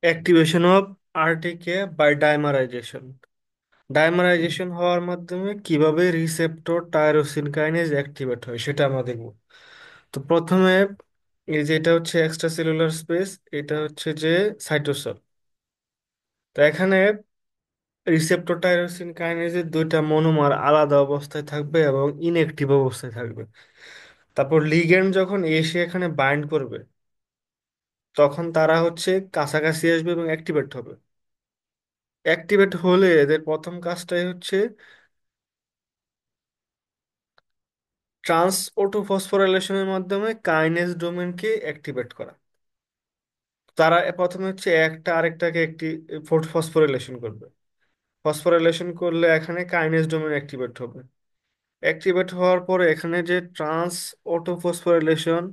Activation of RTK by dimerization. Dimerization হওয়ার মাধ্যমে কিভাবে রিসেপ্টর টাইরোসিন কাইনেজ অ্যাক্টিভেট হয় সেটা আমরা দেখব। তো প্রথমে এই যে এটা হচ্ছে এক্সট্রা সেলুলার স্পেস, এটা হচ্ছে যে সাইটোসল। তো এখানে রিসেপ্টর টাইরোসিন কাইনেজের দুইটা মনোমার আলাদা অবস্থায় থাকবে এবং ইনঅ্যাক্টিভ অবস্থায় থাকবে। তারপর লিগ্যান্ড যখন এসে এখানে বাইন্ড করবে, তখন তারা হচ্ছে কাছাকাছি আসবে এবং অ্যাক্টিভেট হবে। অ্যাক্টিভেট হলে এদের প্রথম কাজটাই হচ্ছে ট্রান্স অটোফসফোরাইলেশনের মাধ্যমে কাইনেজ ডোমেনকে অ্যাক্টিভেট করা। তারা প্রথমে হচ্ছে একটা আরেকটাকে একটি ফসফোরাইলেশন করবে। ফসফোরাইলেশন করলে এখানে কাইনেজ ডোমেন অ্যাক্টিভেট হবে। অ্যাক্টিভেট হওয়ার পরে এখানে যে trans autophosphorylation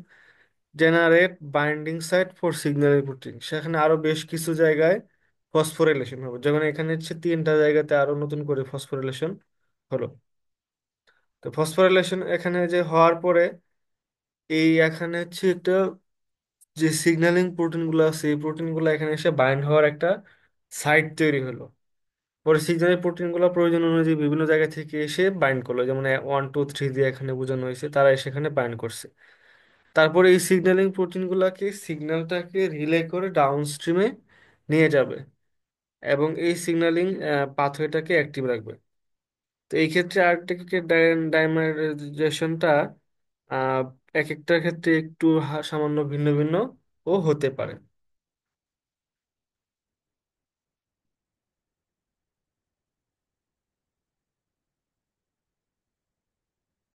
generate binding site for signaling protein, সেখানে আরো বেশ কিছু জায়গায় ফসফোরাইলেশন হবে, যেমন এখানে হচ্ছে তিনটা জায়গাতে আরো নতুন করে ফসফোরাইলেশন হলো। তো ফসফোরাইলেশন এখানে যে হওয়ার পরে এই এখানে হচ্ছে একটা যে সিগন্যালিং প্রোটিনগুলো আছে, এই প্রোটিনগুলো এখানে এসে বাইন্ড হওয়ার একটা সাইট তৈরি হলো। পরে সিগন্যালিং প্রোটিনগুলো প্রয়োজন অনুযায়ী বিভিন্ন জায়গা থেকে এসে বাইন্ড করলো, যেমন 1 2 3 দিয়ে এখানে বোঝানো হয়েছে, তারা সেখানে বাইন্ড করছে। তারপরে এই সিগন্যালিং প্রোটিনগুলোকে সিগন্যালটাকে রিলে করে ডাউন স্ট্রিমে নিয়ে যাবে এবং এই সিগন্যালিং পাথওয়েটাকে অ্যাক্টিভ রাখবে। তো এই ক্ষেত্রে আর্টিকের ডাইমারাইজেশনটা আহ এক একটার ক্ষেত্রে একটু সামান্য ভিন্ন ভিন্ন ও হতে পারে।